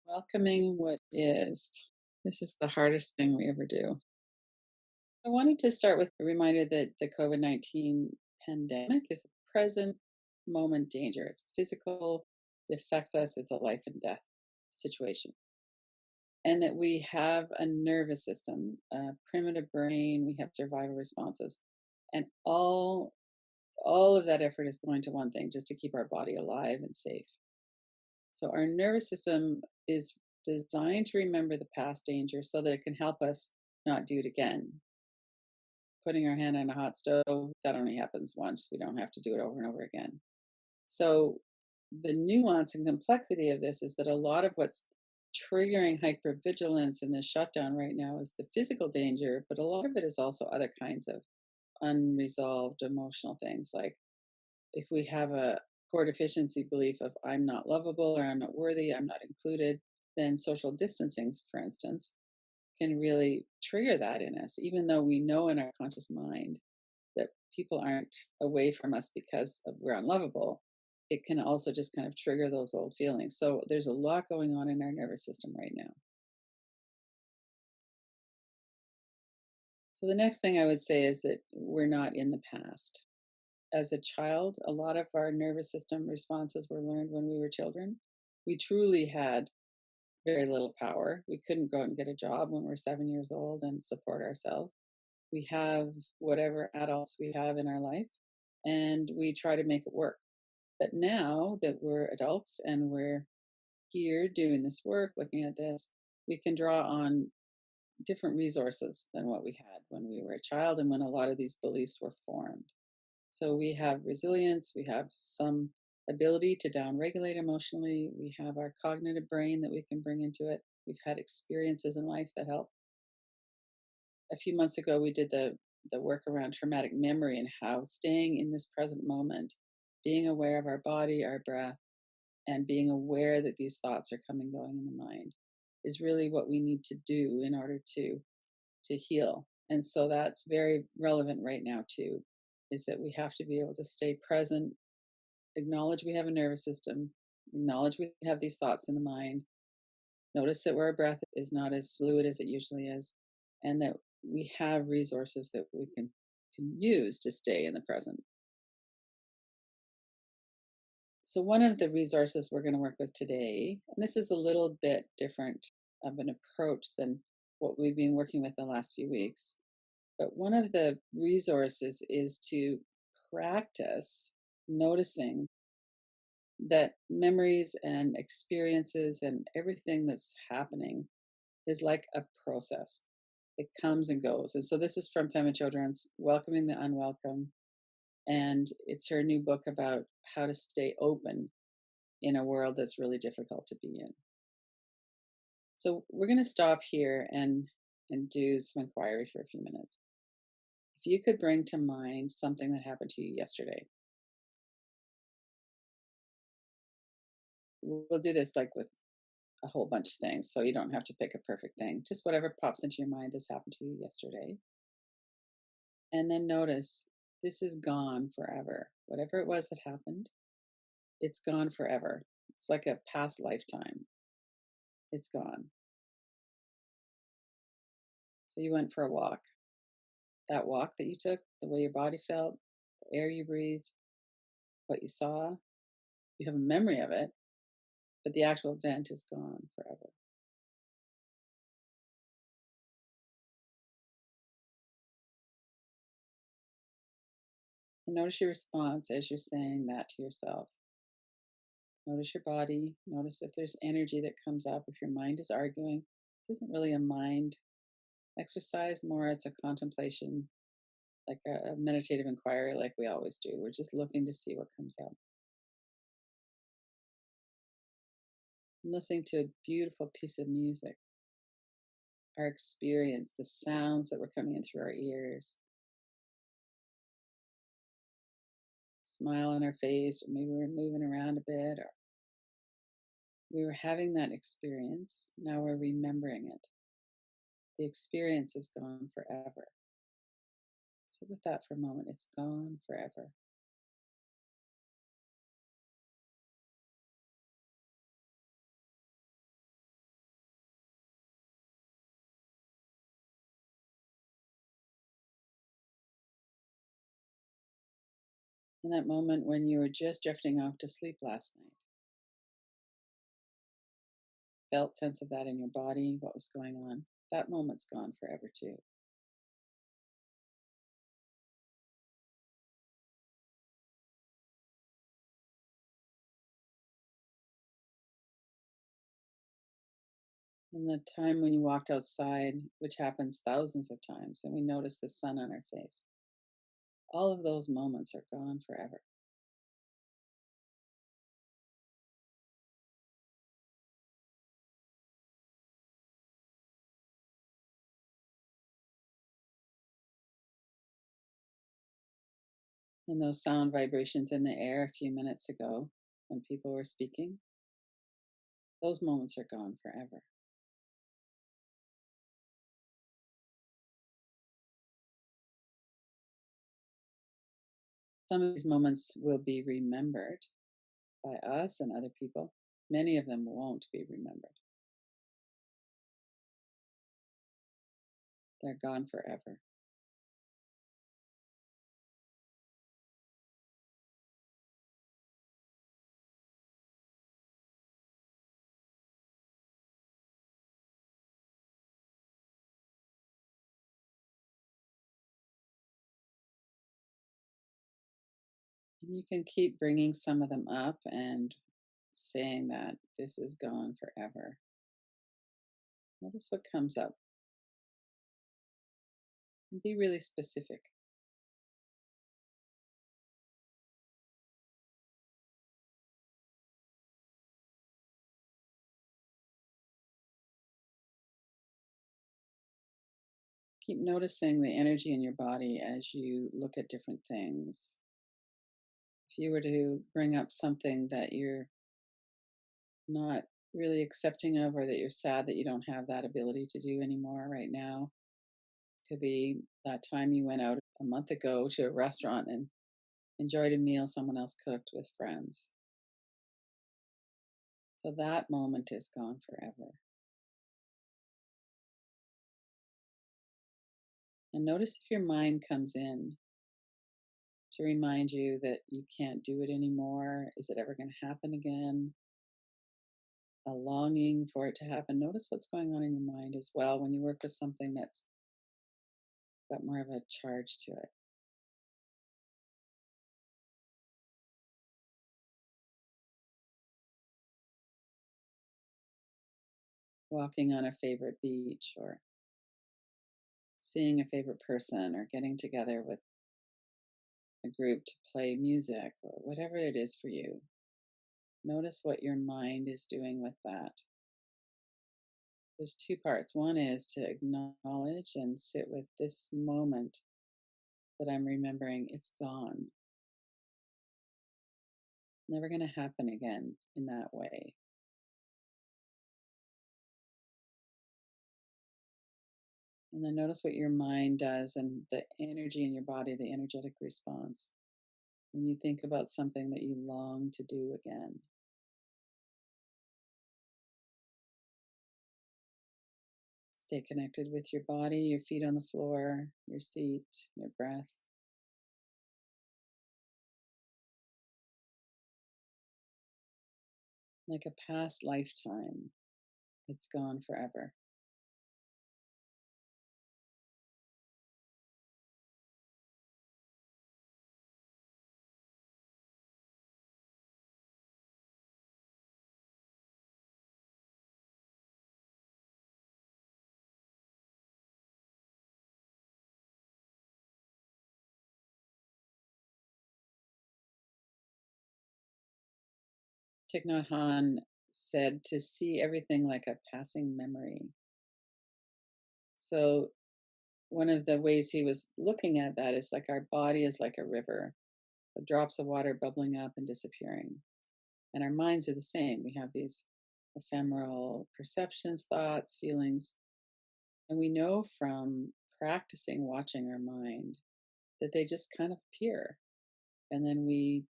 Welcoming what is. This is the hardest thing we ever do. I wanted to start with a reminder that the COVID-19 pandemic is a present moment danger. It's physical, it affects us as a life and death situation. And that we have a nervous system, a primitive brain, we have survival responses. And all of that effort is going to one thing, just to keep our body alive and safe. So our nervous system is designed to remember the past danger so that it can help us not do it again. Putting our hand on a hot stove, that only happens once. We don't have to do it over and over again. So the nuance and complexity of this is that a lot of what's triggering hypervigilance in the shutdown right now is the physical danger, but a lot of it is also other kinds of unresolved emotional things. Like if we have a core deficiency belief of I'm not lovable or I'm not worthy, I'm not included, then social distancing, for instance, can really trigger that in us, even though we know in our conscious mind that people aren't away from us because we're unlovable. It can also just kind of trigger those old feelings. So there's a lot going on in our nervous system right now. So the next thing I would say is that we're not in the past. As a child, a lot of our nervous system responses were learned when we were children. We truly had very little power. We couldn't go out and get a job when we're 7 years old and support ourselves. We have whatever adults we have in our life, and we try to make it work. But now that we're adults and we're here doing this work, looking at this, we can draw on different resources than what we had when we were a child and when a lot of these beliefs were formed. So we have resilience, we have some ability to downregulate emotionally, we have our cognitive brain that we can bring into it. We've had experiences in life that help. A few months ago, we did the work around traumatic memory and how staying in this present moment, being aware of our body, our breath, and being aware that these thoughts are coming going in the mind is really what we need to do in order to heal. And so that's very relevant right now too, is that we have to be able to stay present, acknowledge we have a nervous system, acknowledge we have these thoughts in the mind, notice that our breath is not as fluid as it usually is, and that we have resources that we can use to stay in the present. So one of the resources we're going to work with today, and this is a little bit different of an approach than what we've been working with the last few weeks, but one of the resources is to practice noticing that memories and experiences and everything that's happening is like a process. It comes and goes. And so this is from Pema Chodron's Welcoming the Unwelcome. And it's her new book about how to stay open in a world that's really difficult to be in. So we're going to stop here and do some inquiry for a few minutes. If you could bring to mind something that happened to you yesterday, we'll do this like with a whole bunch of things, so you don't have to pick a perfect thing. Just whatever pops into your mind this happened to you yesterday. And then notice this is gone forever. Whatever it was that happened, it's gone forever. It's like a past lifetime. It's gone. So you went for a walk. That walk that you took, the way your body felt, the air you breathed, what you saw, you have a memory of it, but the actual event is gone forever. And notice your response as you're saying that to yourself. Notice your body. Notice if there's energy that comes up, if your mind is arguing. This isn't really a mind exercise, more it's a contemplation, like a meditative inquiry, like we always do. We're just looking to see what comes up. Listening to a beautiful piece of music, our experience, the sounds that were coming in through our ears, smile on our face, or maybe we're moving around a bit, or we were having that experience. Now we're remembering it. The experience is gone forever. Sit with that for a moment. It's gone forever. In that moment when you were just drifting off to sleep last night, felt sense of that in your body, what was going on. That moment's gone forever too. And the time when you walked outside, which happens thousands of times, and we notice the sun on our face, all of those moments are gone forever. And those sound vibrations in the air a few minutes ago when people were speaking, those moments are gone forever. Some of these moments will be remembered by us and other people. Many of them won't be remembered. They're gone forever. And you can keep bringing some of them up and saying that this is gone forever. Notice what comes up and be really specific. Keep noticing the energy in your body as you look at different things. If you were to bring up something that you're not really accepting of, or that you're sad that you don't have that ability to do anymore right now, could be that time you went out a month ago to a restaurant and enjoyed a meal someone else cooked with friends. So that moment is gone forever. And notice if your mind comes in to remind you that you can't do it anymore. Is it ever going to happen again? A longing for it to happen. Notice what's going on in your mind as well when you work with something that's got more of a charge to it. Walking on a favorite beach, or seeing a favorite person, or getting together with a group to play music, or whatever it is for you. Notice what your mind is doing with that. There's two parts. One is to acknowledge and sit with this moment that I'm remembering. It's gone. Never going to happen again in that way. And then notice what your mind does and the energy in your body, the energetic response. When you think about something that you long to do again, stay connected with your body, your feet on the floor, your seat, your breath. Like a past lifetime, it's gone forever. Thich Nhat Hanh said to see everything like a passing memory. So, one of the ways he was looking at that is like our body is like a river, the drops of water bubbling up and disappearing. And our minds are the same. We have these ephemeral perceptions, thoughts, feelings. And we know from practicing watching our mind that they just kind of appear. And then we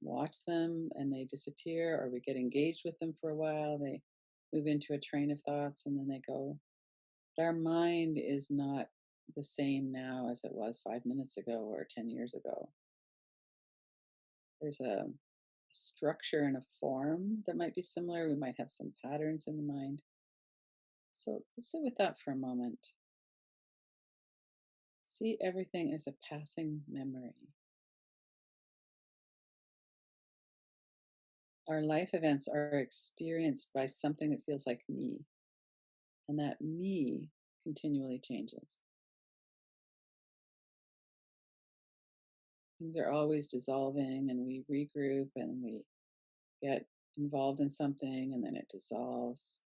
watch them and they disappear, or we get engaged with them for a while. They move into a train of thoughts and then they go. But our mind is not the same now as it was 5 minutes ago or 10 years ago. There's a structure and a form that might be similar. We might have some patterns in the mind. So let's sit with that for a moment. See everything as a passing memory. Our life events are experienced by something that feels like me, and that me continually changes. Things are always dissolving, and we regroup and we get involved in something, and then it dissolves.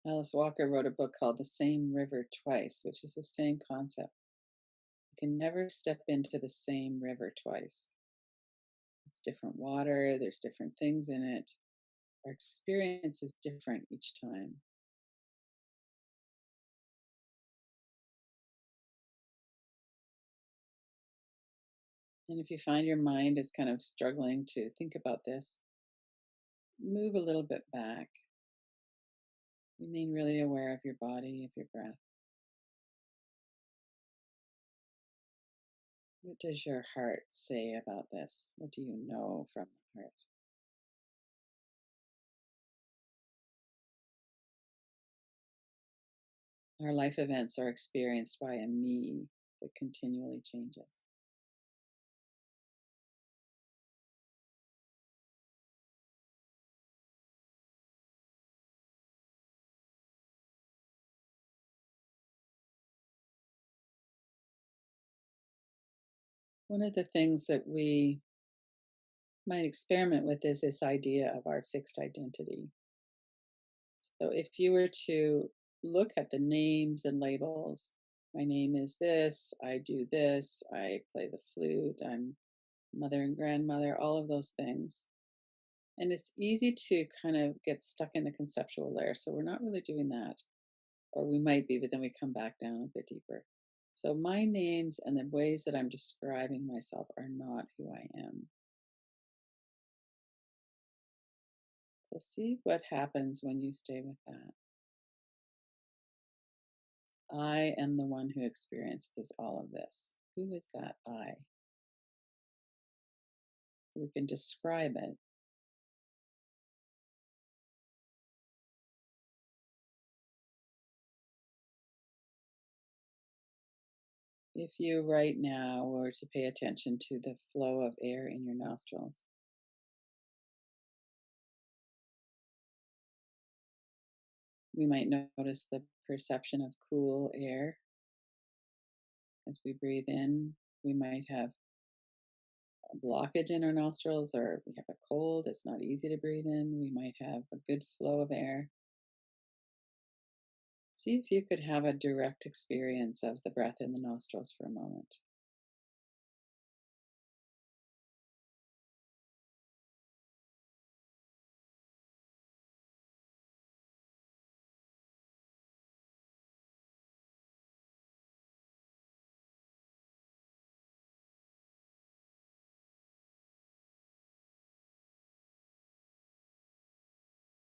Alice Walker wrote a book called The Same River Twice, which is the same concept. You can never step into the same river twice. It's different water, there's different things in it. Our experience is different each time. And if you find your mind is kind of struggling to think about this, move a little bit back. Remain really aware of your body, of your breath. What does your heart say about this? What do you know from the heart? Our life events are experienced by a me that continually changes. One of the things that we might experiment with is this idea of our fixed identity. So if you were to look at the names and labels, my name is this, I do this, I play the flute, I'm mother and grandmother, all of those things. And it's easy to kind of get stuck in the conceptual layer. So we're not really doing that. Or we might be, but then we come back down a bit deeper. So my names and the ways that I'm describing myself are not who I am. So see what happens when you stay with that. I am the one who experiences all of this. Who is that I? We can describe it. If you right now were to pay attention to the flow of air in your nostrils, we might notice the perception of cool air as we breathe in. We might have a blockage in our nostrils, or we have a cold, it's not easy to breathe in. We might have a good flow of air. See if you could have a direct experience of the breath in the nostrils for a moment.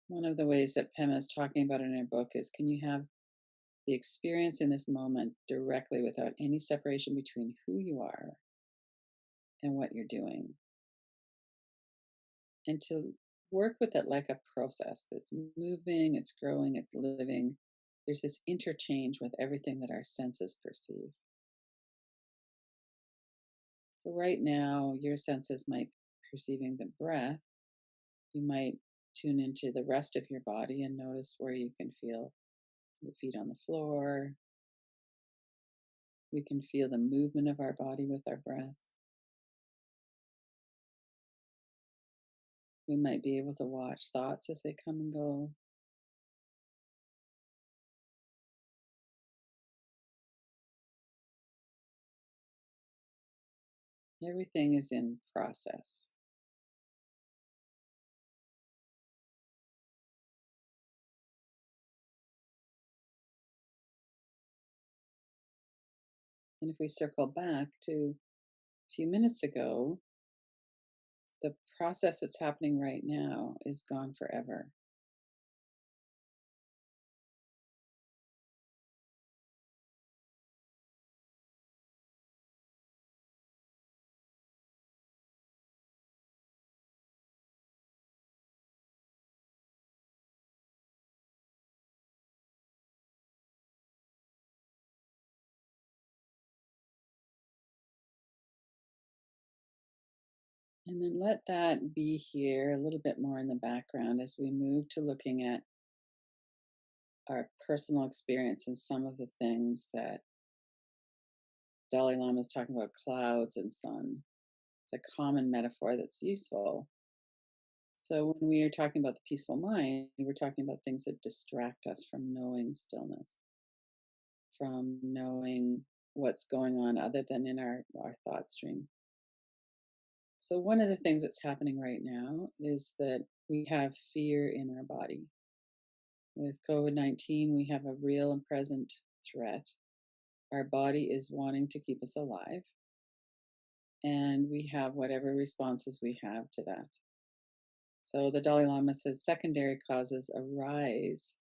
One of the ways that Pema is talking about in her book is, can you have the experience in this moment directly without any separation between who you are and what you're doing? And to work with it like a process that's moving, it's growing, it's living. There's this interchange with everything that our senses perceive. So, right now, your senses might be perceiving the breath. You might tune into the rest of your body and notice where you can feel your feet on the floor. We can feel the movement of our body with our breath. We might be able to watch thoughts as they come and go. Everything is in process. And if we circle back to a few minutes ago, the process that's happening right now is gone forever. And then let that be here a little bit more in the background as we move to looking at our personal experience and some of the things that Dalai Lama is talking about clouds and sun. It's a common metaphor that's useful. So when we are talking about the peaceful mind, we're talking about things that distract us from knowing stillness, from knowing what's going on other than in our thought stream. So one of the things that's happening right now is that we have fear in our body. With COVID-19, we have a real and present threat. Our body is wanting to keep us alive, and we have whatever responses we have to that. So the Dalai Lama says secondary causes arise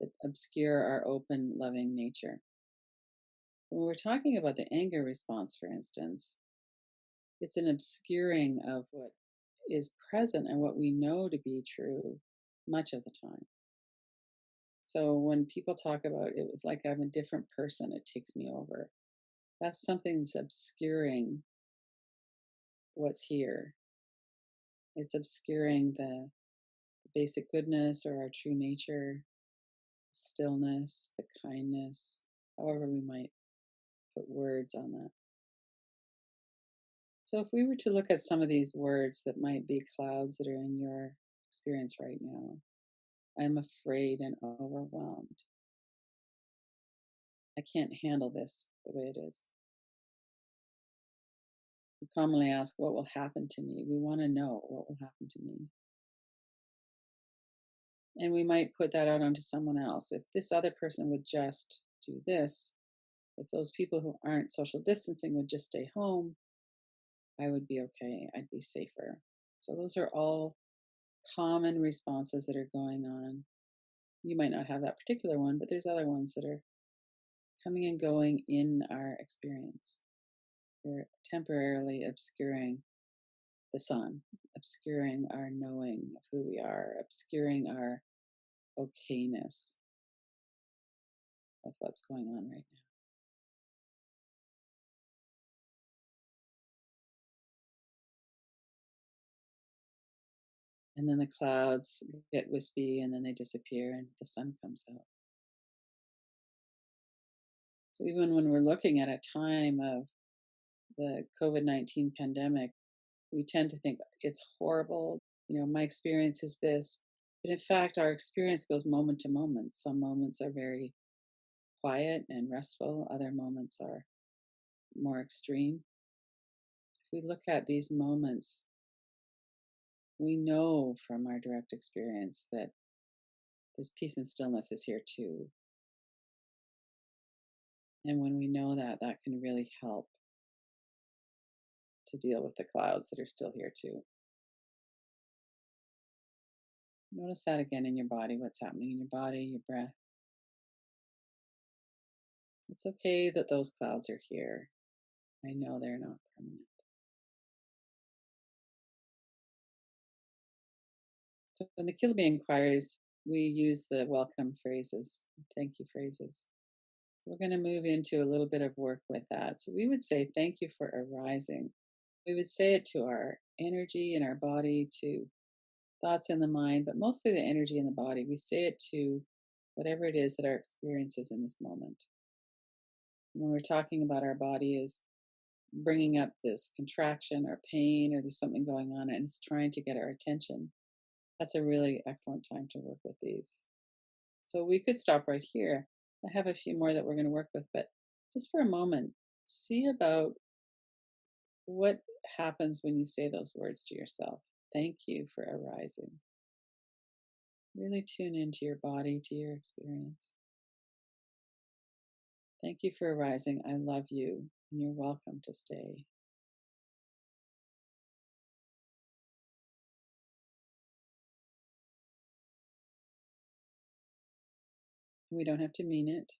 that obscure our open, loving nature. When we're talking about the anger response, for instance, it's an obscuring of what is present and what we know to be true much of the time. So when people talk about it was like I'm a different person, it takes me over. That's something that's obscuring what's here. It's obscuring the basic goodness or our true nature, stillness, the kindness, however we might put words on that. So if we were to look at some of these words that might be clouds that are in your experience right now, I'm afraid and overwhelmed. I can't handle this the way it is. We commonly ask, what will happen to me? We want to know what will happen to me. And we might put that out onto someone else. If this other person would just do this, if those people who aren't social distancing would just stay home, I would be okay. I'd be safer. So those are all common responses that are going on. You might not have that particular one, but there's other ones that are coming and going in our experience. They're temporarily obscuring the sun, obscuring our knowing of who we are, obscuring our okayness with what's going on right now. And then the clouds get wispy and then they disappear and the sun comes out. So even when we're looking at a time of the COVID-19 pandemic, we tend to think it's horrible. My experience is this. But in fact, our experience goes moment to moment. Some moments are very quiet and restful, other moments are more extreme. If we look at these moments, we know from our direct experience that this peace and stillness is here too. And when we know that, that can really help to deal with the clouds that are still here too. Notice that again in your body, what's happening in your body, your breath. It's okay that those clouds are here. I know they're not permanent. So in the Kilby inquiries, we use the welcome phrases, thank you phrases. So we're going to move into a little bit of work with that. So we would say, thank you for arising. We would say it to our energy in our body, to thoughts in the mind, but mostly the energy in the body. We say it to whatever it is that our experience is in this moment. When we're talking about our body is bringing up this contraction or pain or there's something going on and it's trying to get our attention, that's a really excellent time to work with these. So we could stop right here. I have a few more that we're going to work with, but just for a moment, see about what happens when you say those words to yourself. Thank you for arising. Really tune into your body, to your experience. Thank you for arising. I love you, and you're welcome to stay. We don't have to mean it.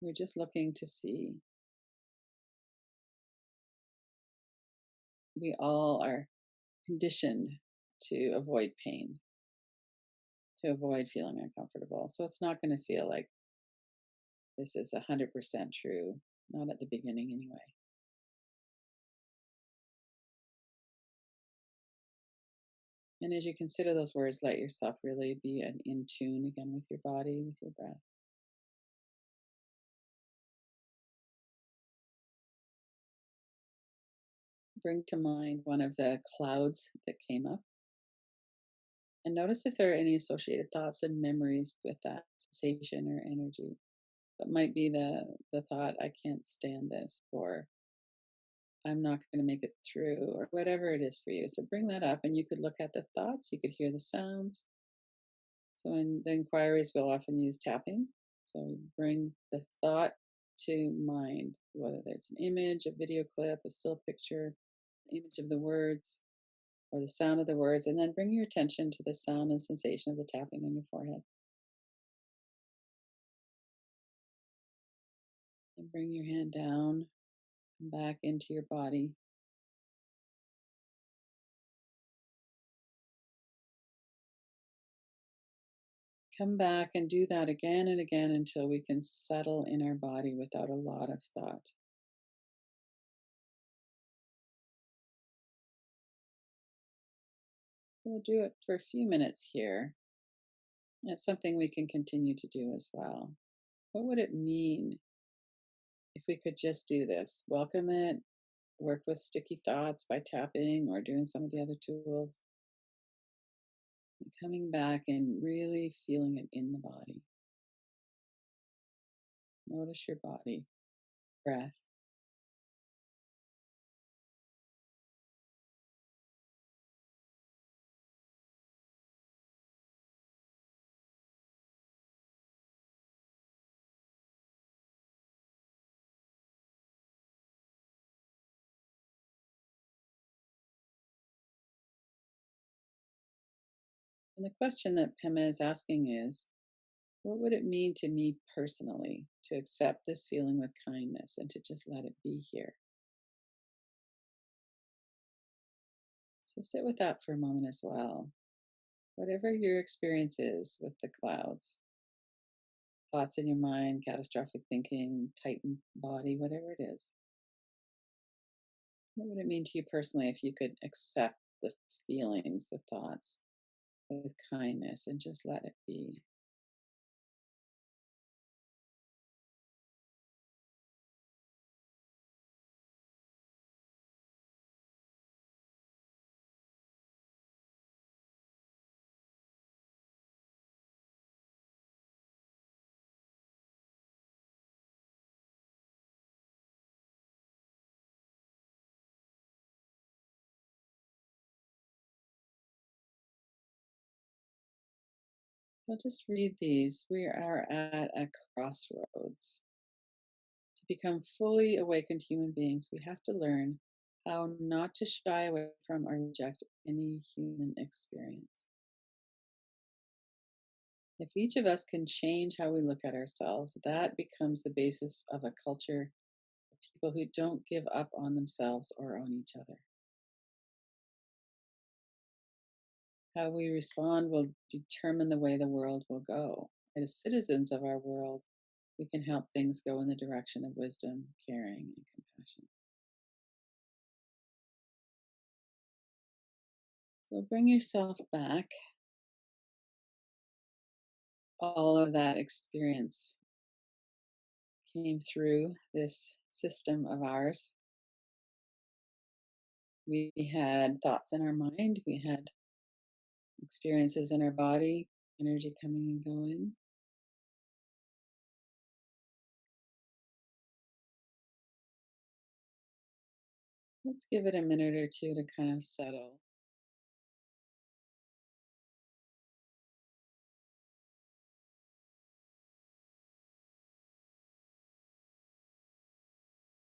We're just looking to see. We all are conditioned to avoid pain, to avoid feeling uncomfortable. So it's not going to feel like this is 100% true, not at the beginning anyway. And as you consider those words, let yourself really be in tune again with your body, with your breath. Bring to mind one of the clouds that came up and notice if there are any associated thoughts and memories with that sensation or energy. That might be the thought, I can't stand this, or I'm not going to make it through, or whatever it is for you. So bring that up, and you could look at the thoughts, you could hear the sounds. So in the inquiries, we'll often use tapping. So bring the thought to mind, whether it's an image, a video clip, a still picture, image of the words, or the sound of the words, and then bring your attention to the sound and sensation of the tapping on your forehead. And bring your hand down and back into your body. Come back and do that again and again until we can settle in our body without a lot of thought. We'll do it for a few minutes here. It's something we can continue to do as well. What would it mean if we could just do this? Welcome it, work with sticky thoughts by tapping or doing some of the other tools, and coming back and really feeling it in the body. Notice your body, breath. And the question that Pema is asking is, what would it mean to me personally to accept this feeling with kindness and to just let it be here? So sit with that for a moment as well. Whatever your experience is with the clouds, thoughts in your mind, catastrophic thinking, tightened body, whatever it is, what would it mean to you personally if you could accept the feelings, the thoughts with kindness and just let it be? Well, just read these. We are at a crossroads. To become fully awakened human beings, we have to learn how not to shy away from or reject any human experience. If each of us can change how we look at ourselves, that becomes the basis of a culture of people who don't give up on themselves or on each other. How we respond will determine the way the world will go. As citizens of our world, we can help things go in the direction of wisdom, caring, and compassion. So bring yourself back. All of that experience came through this system of ours. We had thoughts in our mind, we had experiences in our body, energy coming and going. Let's give it a minute or two to kind of settle.